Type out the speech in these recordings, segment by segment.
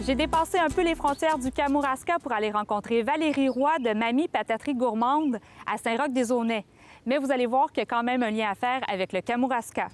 J'ai dépassé un peu les frontières du Kamouraska pour aller rencontrer Valérie Roy de Mamie Pataterie Gourmande à Saint-Roch-des-Aunais. Mais vous allez voir qu'il y a quand même un lien à faire avec le Kamouraska.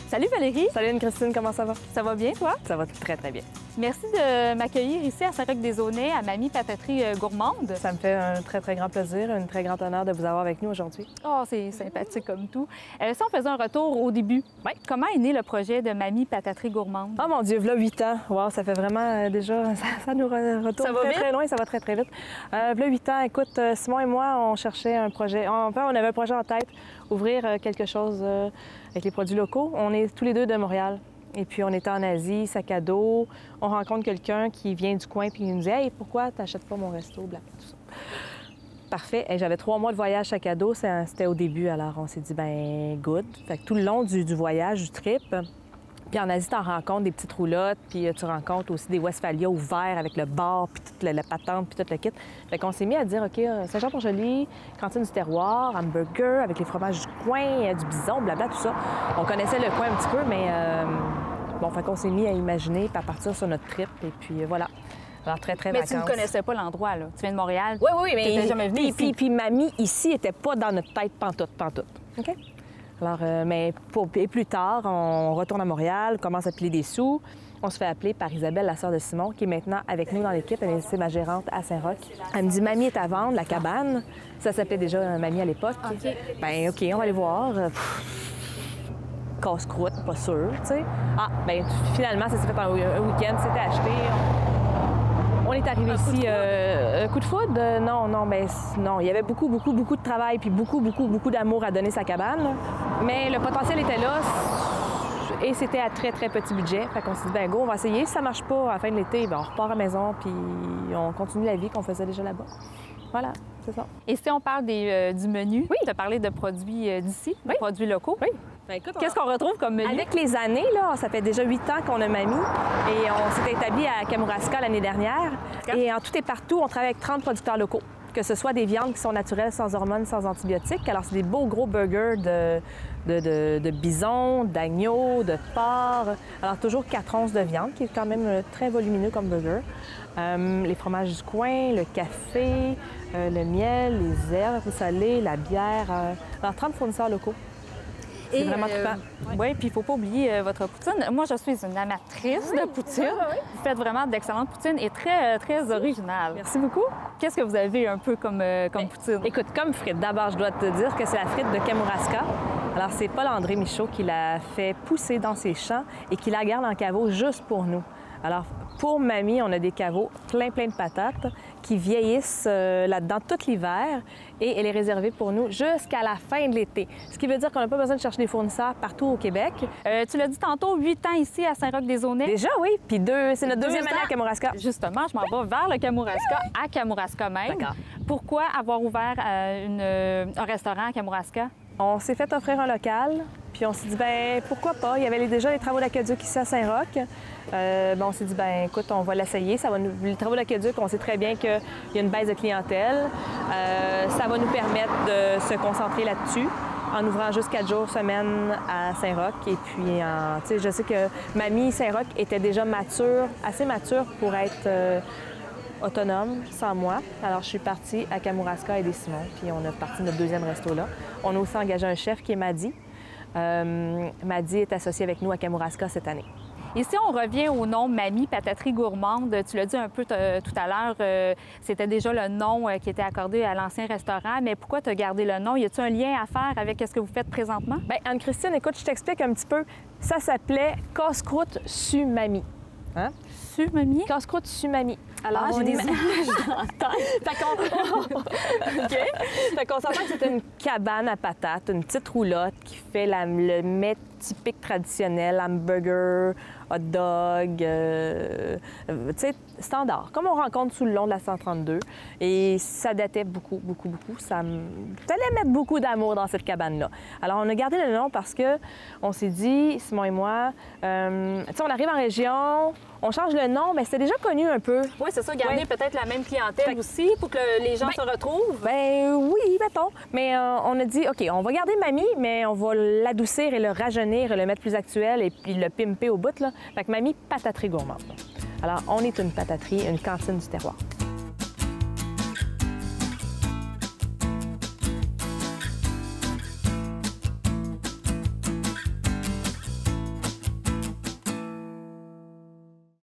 Salut Valérie! Salut Anne-Christine, comment ça va? Ça va bien, toi? Ça va très, très bien. Merci de m'accueillir ici à Saint-Roch-des-Aunais, à Mamie Pataterie Gourmande. Ça me fait un très, très grand plaisir, un très grand honneur de vous avoir avec nous aujourd'hui. Oh, c'est sympathique comme tout. Si on faisait un retour au début, Oui. Comment est né le projet de Mamie Pataterie Gourmande? Oh mon Dieu, voilà 8 ans. Wow, ça fait vraiment déjà, ça nous retourne Ça va très, vite? très loin, ça va très, très vite. Voilà 8 ans, écoute, Simon et moi, on cherchait un projet. Enfin, on avait un projet en tête, ouvrir quelque chose avec les produits locaux. On est tous les deux de Montréal. Et puis, on était en Asie, sac à dos. On rencontre quelqu'un qui vient du coin puis il nous dit « Hey, pourquoi tu n'achètes pas mon resto? » Bla, tout ça. Parfait. Et j'avais 3 mois de voyage sac à dos. C'était au début, alors on s'est dit « ben good ». Fait que tout le long du voyage, du trip, puis en Asie, tu en rencontres des petites roulottes, puis tu rencontres aussi des Westphalia ouverts avec le bar, puis toute la patente, puis tout le kit. Fait qu'on s'est mis à dire, OK, Saint-Jean-Port-Joli, cantine du terroir, hamburger avec les fromages du coin, du bison, blabla, tout ça. On connaissait le coin un petit peu, mais bon, fait qu'on s'est mis à imaginer, puis à partir sur notre trip, et puis voilà. Alors, très, très vacances. Mais tu ne connaissais pas l'endroit, là. Tu viens de Montréal. Oui, mais... Tu n'étais jamais venu ici. Puis mamie, ici, n'était pas dans notre tête pantoute. OK? Alors, mais plus tard, on retourne à Montréal, commence à piler des sous. On se fait appeler par Isabelle, la sœur de Simon, qui est maintenant avec nous dans l'équipe. Elle est ma gérante à Saint-Roch. Elle me dit « Mamie est à vendre, la cabane. » Ça s'appelait déjà Mamie à l'époque. OK. Ben OK, on va aller voir. Casse-croûte, pas sûr, tu sais. Ah, ben finalement, ça s'est fait un week-end, c'était acheté. On est arrivé ici. Coup de foudre? Non, ben non. Il y avait beaucoup de travail puis beaucoup d'amour à donner sa cabane. Là. Mais le potentiel était là et c'était à très, très petit budget. Fait qu'on s'est dit, ben go, on va essayer. Si ça marche pas à la fin de l'été, ben on repart à la maison puis on continue la vie qu'on faisait déjà là-bas. Voilà, c'est ça. Et si on parle du menu, Oui. tu as parlé de produits d'ici, Oui. de produits locaux. Oui. Ben, écoute, Qu'est-ce qu'on retrouve comme menu? Avec les années, là, ça fait déjà 8 ans qu'on a Mamie et on s'est établi à Kamouraska l'année dernière. Et en tout et partout, on travaille avec 30 producteurs locaux, que ce soit des viandes qui sont naturelles, sans hormones, sans antibiotiques. Alors, c'est des beaux gros burgers de bison, d'agneau, de porc. Alors, toujours 4 onces de viande, qui est quand même très volumineux comme burger. Les fromages du coin, le café, le miel, les herbes salées, la bière. Alors, 30 fournisseurs locaux. C'est vraiment trippant. Oui, puis il ne faut pas oublier votre poutine. Moi, je suis une amatrice de poutine. Oui. Vous faites vraiment d'excellentes poutines et très, très originales. Merci beaucoup. Qu'est-ce que vous avez un peu comme poutine? Écoute, comme frite, d'abord, je dois te dire que c'est la frite de Kamouraska. Alors, c'est Paul-André Michaud qui l'a fait pousser dans ses champs et qui la garde en caveau juste pour nous. Alors, pour Mamie, on a des caveaux plein de patates qui vieillissent là-dedans tout l'hiver et elle est réservée pour nous jusqu'à la fin de l'été. Ce qui veut dire qu'on n'a pas besoin de chercher des fournisseurs partout au Québec. Tu l'as dit tantôt, 8 ans ici à Saint-Roch-des-Aunais. Déjà, oui. Puis c'est notre deuxième année ans. à Kamouraska. Justement, je m'en vais vers le Kamouraska, à Kamouraska même. D'accord. Pourquoi avoir ouvert un restaurant à Kamouraska? On s'est fait offrir un local, puis on s'est dit, ben pourquoi pas? Il y avait déjà les travaux d'aqueduc ici à Saint-Roch. On s'est dit, ben écoute, on va l'essayer. Les travaux d'aqueduc, on sait très bien qu'il y a une baisse de clientèle. Ça va nous permettre de se concentrer là-dessus en ouvrant juste 4 jours semaine à Saint-Roch. Et puis, je sais que Mamie Saint-Roch était déjà assez mature pour être autonome, sans moi. Alors, je suis partie à Kamouraska aider Simon, puis on a parti notre deuxième resto là. On a aussi engagé un chef qui est Madi. Madi est associé avec nous à Kamouraska cette année. Et si on revient au nom Mamie Pataterie Gourmande, tu l'as dit un peu tout à l'heure, c'était déjà le nom qui était accordé à l'ancien restaurant, mais pourquoi tu as gardé le nom? Y a-t-il un lien à faire avec ce que vous faites présentement? Bien, Anne-Christine, écoute, je t'explique un petit peu. Ça s'appelait Casse-croûte su Mamie. Hein? Su Mamie? Casse-croûte su Mamie. Alors, j'ai des images dans la tête. OK. Fait qu'on s'entend que c'était une cabane à patates, une petite roulotte qui fait le mets typique traditionnel, hamburger, hot dog, tu sais, standard, comme on rencontre sous le long de la 132. Et ça datait beaucoup. Fallait mettre beaucoup d'amour dans cette cabane-là. Alors, on a gardé le nom parce que on s'est dit, Simon et moi, tu sais, on arrive en région, on change change le nom, bien, c'était déjà connu un peu. Oui, c'est ça, garder peut-être la même clientèle aussi pour que les gens se retrouvent. Ben oui, mettons. Mais on a dit, OK, on va garder Mamie, mais on va l'adoucir et le rajeunir et le mettre plus actuel et puis le pimper au bout, là. Fait que Mamie, pataterie gourmande. Alors, on est une pataterie, une cantine du terroir.